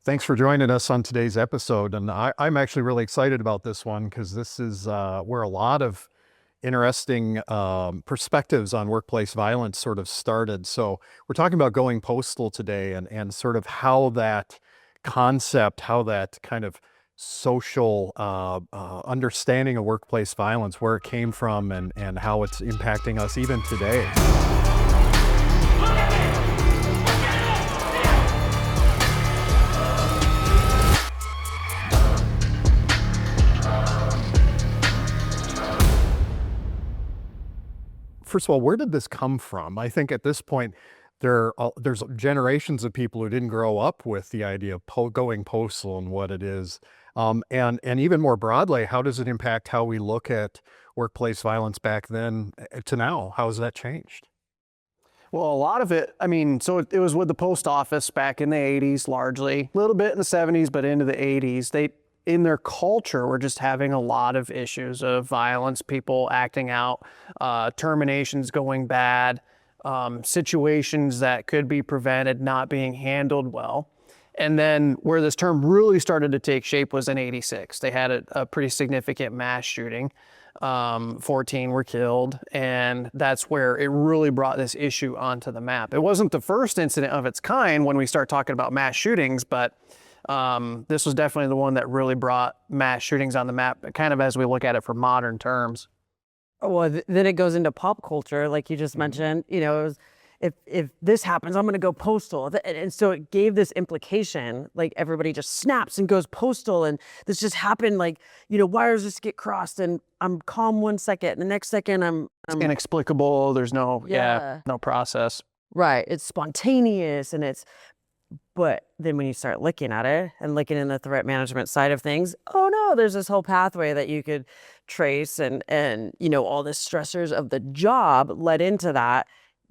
Thanks for joining us on today's episode. And I'm actually really excited about this one because this is where a lot of interesting perspectives on workplace violence sort of started. So we're talking about going postal today and sort of how that concept, how that kind of social understanding of workplace violence, where it came from and how it's impacting us even today. First of all, where did this come from? I think at this point, there's generations of people who didn't grow up with the idea of going postal and what it is. And even more broadly, how does it impact how we look at workplace violence back then to now? How has that changed? Well, a lot of it, so it was with the post office back in the 80s largely, a little bit in the 70s, but into the 80s. They, in their culture, were just having a lot of issues of violence, people acting out, terminations going bad, situations that could be prevented not being handled well. And then where this term really started to take shape was in '86. They had a pretty significant mass shooting. 14 were killed, and that's where it really brought this issue onto the map. It wasn't the first incident of its kind when we start talking about mass shootings, but this was definitely the one that really brought mass shootings on the map, kind of as we look at it from modern terms. Well, then it goes into pop culture, like you just mentioned. You know, it was, if this happens, I'm going to go postal. And so it gave this implication, like everybody just snaps and goes postal. And this just happened, like, wires just get crossed and I'm calm 1 second. And the next second It's inexplicable. There's no process. Right. It's spontaneous but then when you start looking at it and looking in the threat management side of things, oh no, there's this whole pathway that you could trace and all the stressors of the job led into that.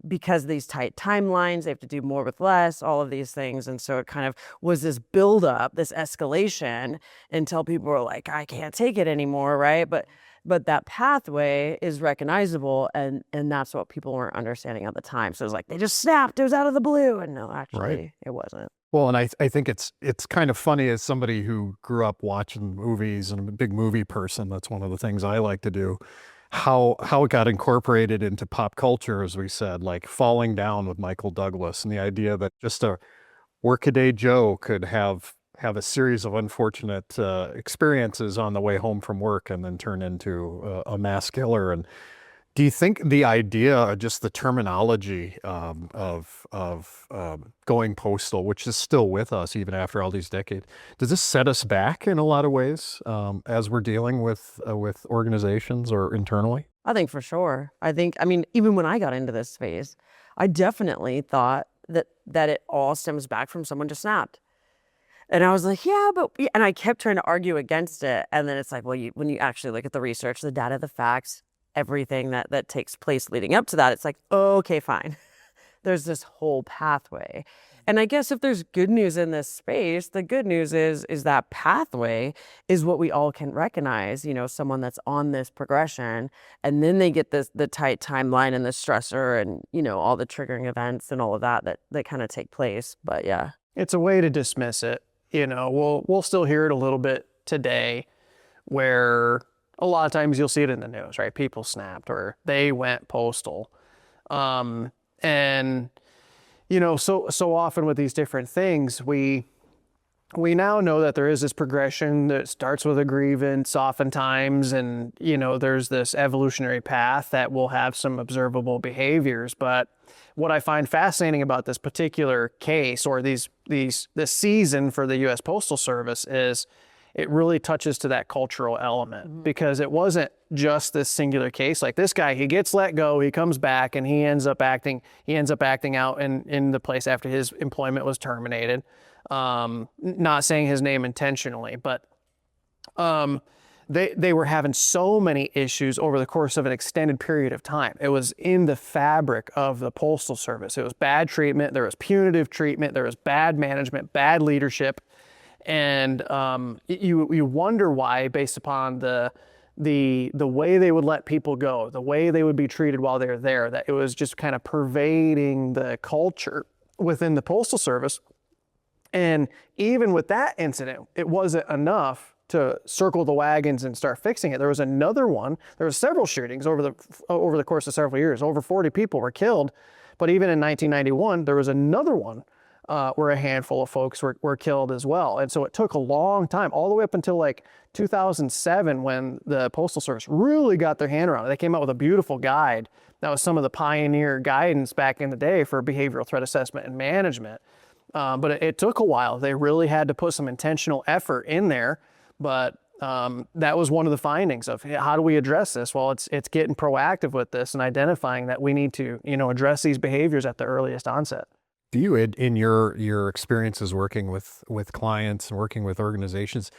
Because these tight timelines, they have to do more with less, all of these things. And so it kind of was this buildup, this escalation until people were like, I can't take it anymore, right? But that pathway is recognizable, and that's what people weren't understanding at the time. So it was like, they just snapped, it was out of the blue. And no, actually, It wasn't. Well, and I think it's kind of funny as somebody who grew up watching movies and I'm a big movie person. That's one of the things I like to do. How it got incorporated into pop culture, as we said, like Falling Down with Michael Douglas, and the idea that just a workaday Joe could have a series of unfortunate experiences on the way home from work and then turn into a mass killer. And do you think the idea, just the terminology of going postal, which is still with us even after all these decades, does this set us back in a lot of ways as we're dealing with organizations or internally? I think for sure. Even when I got into this space, I definitely thought that it all stems back from someone just snapped. And I was like, and I kept trying to argue against it. And then it's like, well, when you actually look at the research, the data, the facts, everything that takes place leading up to that, it's like, oh, okay, fine. There's this whole pathway. And I guess if there's good news in this space, the good news is that pathway is what we all can recognize, someone that's on this progression, and then they get the tight timeline and the stressor and, all the triggering events and all of that kind of take place. But yeah. It's a way to dismiss it. We'll still hear it a little bit today where a lot of times you'll see it in the news, right? People snapped or they went postal. So often with these different things, we now know that there is this progression that starts with a grievance oftentimes, and, there's this evolutionary path that will have some observable behaviors. But what I find fascinating about this particular case or this season for the U.S. Postal Service is it really touches to that cultural element, because it wasn't just this singular case. Like this guy, he gets let go, he comes back, and he ends up acting out in the place after his employment was terminated. Not saying his name intentionally, but they were having so many issues over the course of an extended period of time. It was in the fabric of the Postal Service. It was bad treatment, there was punitive treatment, there was bad management, bad leadership. And you wonder why, based upon the way they would let people go, the way they would be treated while they're there, that it was just kind of pervading the culture within the Postal Service. And even with that incident, it wasn't enough to circle the wagons and start fixing it. There was another one. There were several shootings over the course of several years. Over 40 people were killed. But even in 1991, there was another one where a handful of folks were killed as well. And so it took a long time, all the way up until like 2007, when the Postal Service really got their hand around it. They came out with a beautiful guide. That was some of the pioneer guidance back in the day for behavioral threat assessment and management. But it took a while. They really had to put some intentional effort in there. But that was one of the findings of, hey, how do we address this? Well, it's getting proactive with this and identifying that we need to, address these behaviors at the earliest onset. Do you, in your experiences working with clients and working with organizations,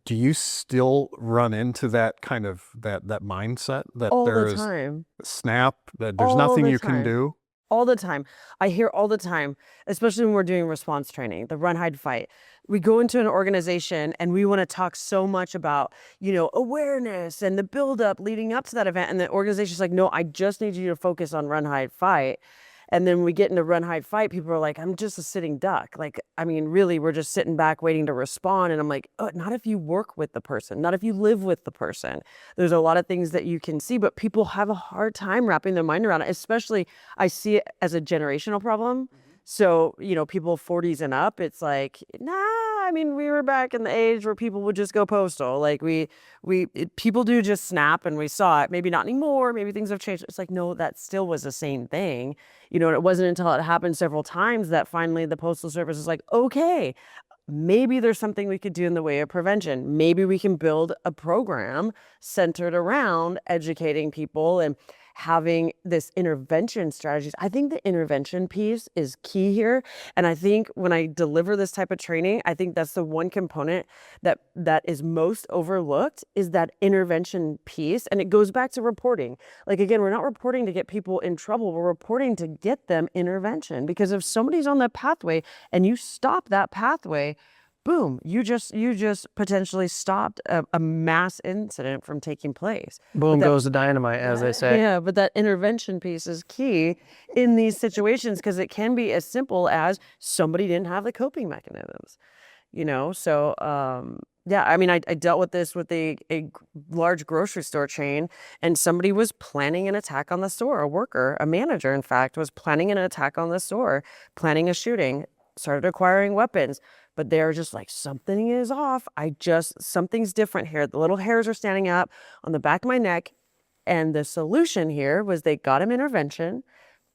do you still run into that kind of that mindset that All the there's time. snap, that there's All nothing the you can time. do? All the time. I hear all the time, especially when we're doing response training, the run, hide, fight. We go into an organization and we want to talk so much about, awareness and the buildup leading up to that event. And the organization's like, no, I just need you to focus on run, hide, fight. And then we get into run, hide, fight. People are like, I'm just a sitting duck. Like, I mean, really, we're just sitting back waiting to respond. And I'm like, oh, not if you work with the person, not if you live with the person. There's a lot of things that you can see, but people have a hard time wrapping their mind around it. Especially, I see it as a generational problem. So, people 40s and up, it's like, nah, I mean, we were back in the age where people would just go postal. Like people do just snap, and we saw it. Maybe not anymore. Maybe things have changed. It's like, no, that still was the same thing. And it wasn't until it happened several times that finally the Postal Service is like, okay, maybe there's something we could do in the way of prevention. Maybe we can build a program centered around educating people and having this intervention strategies. I think the intervention piece is key here. And I think when I deliver this type of training, I think that's the one component that is most overlooked, is that intervention piece. And it goes back to reporting. Like, again, we're not reporting to get people in trouble. We're reporting to get them intervention. Because if somebody's on that pathway and you stop that pathway, boom, you just potentially stopped a mass incident from taking place. Boom goes the dynamite, as they say. Yeah, but that intervention piece is key in these situations, because it can be as simple as somebody didn't have the coping mechanisms, So, yeah, I mean, I dealt with this with a large grocery store chain, and somebody was planning an attack on the store. A worker, a manager, in fact, was planning an attack on the store, planning a shooting, started acquiring weapons. But they're just like, something is off. Something's different here. The little hairs are standing up on the back of my neck. And the solution here was they got him intervention,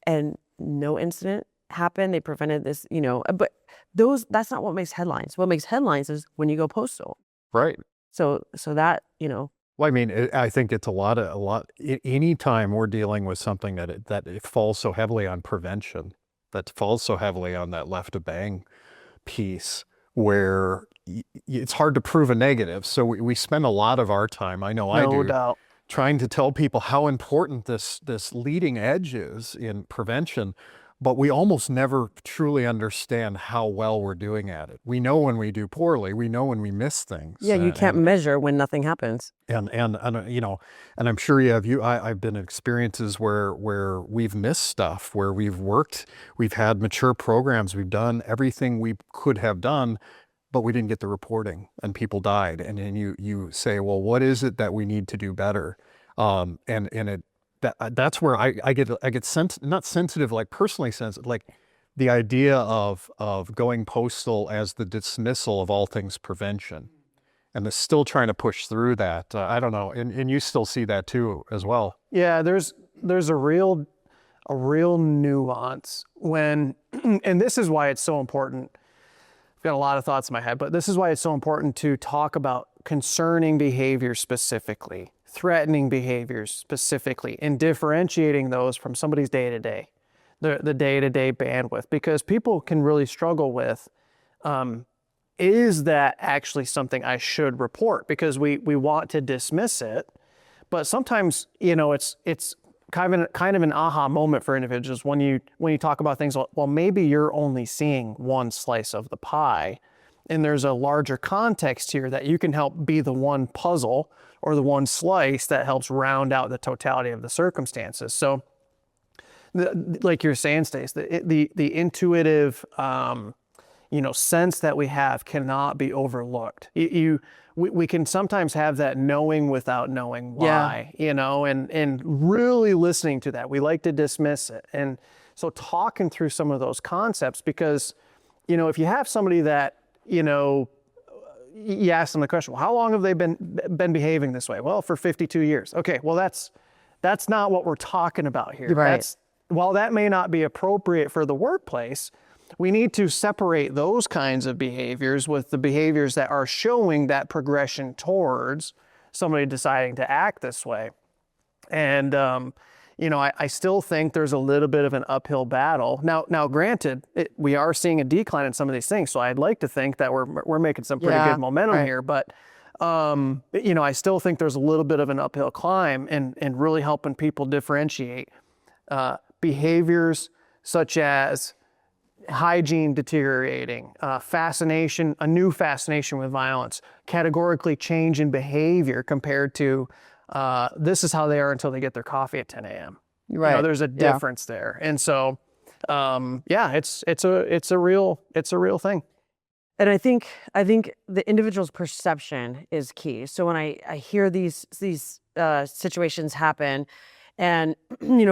and no incident happened. They prevented this, but that's not what makes headlines. What makes headlines is when you go postal. Right. So that, Well, I mean, I think it's a lot. Anytime we're dealing with something that it falls so heavily on prevention, that falls so heavily on that left of bang piece, where it's hard to prove a negative. So we spend a lot of our time, I know I do, No doubt. trying to tell people how important this leading edge is in prevention, but we almost never truly understand how well we're doing at it. We know when we do poorly. We know when we miss things. yeah, you can't measure when nothing happens. And I'm sure I've been in experiences where we've missed stuff, where we've had mature programs, we've done everything we could have done, but we didn't get the reporting, and people died. And then you say, well, what is it that we need to do better? That's where I get not sensitive, like personally sensitive, like the idea of going postal as the dismissal of all things prevention. And they're still trying to push through that. I don't know, and you still see that too as well. Yeah, there's a real nuance when, and this is why it's so important. I've got a lot of thoughts in my head, but this is why it's so important to talk about concerning behavior specifically, threatening behaviors specifically, and differentiating those from somebody's day-to-day, the day-to-day bandwidth, because people can really struggle with, is that actually something I should report? Because we want to dismiss it, but sometimes, it's kind of an aha moment for individuals when you talk about things like, well, maybe you're only seeing one slice of the pie, and there's a larger context here that you can help be the one puzzle or the one slice that helps round out the totality of the circumstances. So, like you're saying, Stace, the intuitive sense that we have cannot be overlooked. We can sometimes have that knowing without knowing why, and really listening to that. We like to dismiss it. And so talking through some of those concepts, because, if you have somebody that, you ask them the question, well, how long have they been behaving this way? Well, for 52 years. Okay, well, that's not what we're talking about here. Right. While that may not be appropriate for the workplace, we need to separate those kinds of behaviors with the behaviors that are showing that progression towards somebody deciding to act this way. And, I still think there's a little bit of an uphill battle. Now, granted, we are seeing a decline in some of these things, so I'd like to think that we're making some pretty good momentum here. But, I still think there's a little bit of an uphill climb in really helping people differentiate behaviors such as hygiene deteriorating, a new fascination with violence, categorically change in behavior compared to this is how they are until they get their coffee at 10 a.m. Right. There's a difference there. And so, it's a real thing. And I think the individual's perception is key. So when I hear these situations happen, and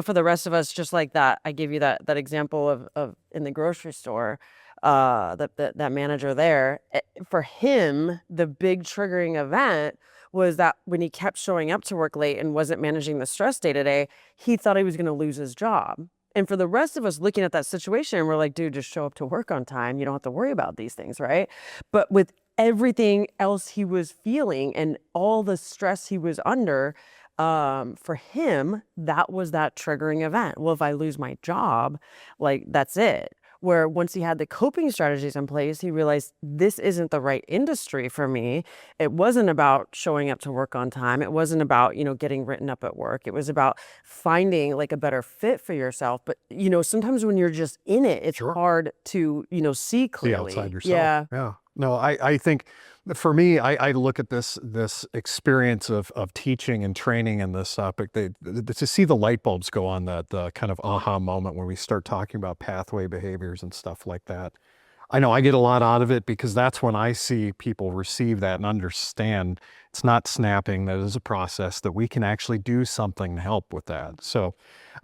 for the rest of us, just like that, I gave you that example of in the grocery store, that manager there. For him, the big triggering event was that when he kept showing up to work late and wasn't managing the stress day to day, he thought he was going to lose his job. And for the rest of us looking at that situation, we're like, dude, just show up to work on time. You don't have to worry about these things, right? But with everything else he was feeling and all the stress he was under, for him, that was that triggering event. Well, if I lose my job, like that's it. Where once he had the coping strategies in place, he realized this isn't the right industry for me. It wasn't about showing up to work on time. It wasn't about, getting written up at work. It was about finding like a better fit for yourself. But, sometimes when you're just in it, it's hard to, see clearly. See outside yourself. Yeah. No, I think for me, I look at this experience of teaching and training in this topic, to see the light bulbs go on, the kind of aha moment when we start talking about pathway behaviors and stuff like that. I know I get a lot out of it because that's when I see people receive that and understand it's not snapping, that is a process, that we can actually do something to help with that. So,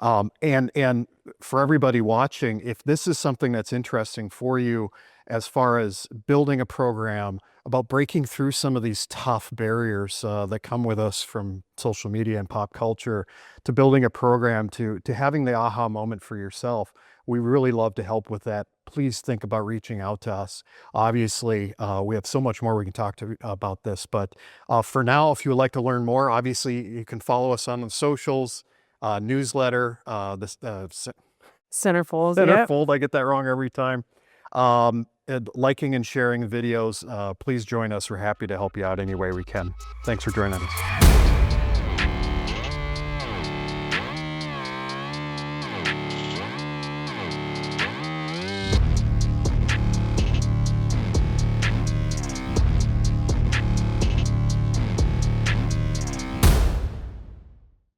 and for everybody watching, if this is something that's interesting for you as far as building a program about breaking through some of these tough barriers that come with us from social media and pop culture, to building a program, to having the aha moment for yourself, we really love to help with that. Please think about reaching out to us. Obviously, we have so much more we can talk about this, but for now, if you would like to learn more, obviously you can follow us on the socials, newsletter, Centerfold. Centerfold, I get that wrong every time. And liking and sharing videos. Please join us. We're happy to help you out any way we can. Thanks for joining us.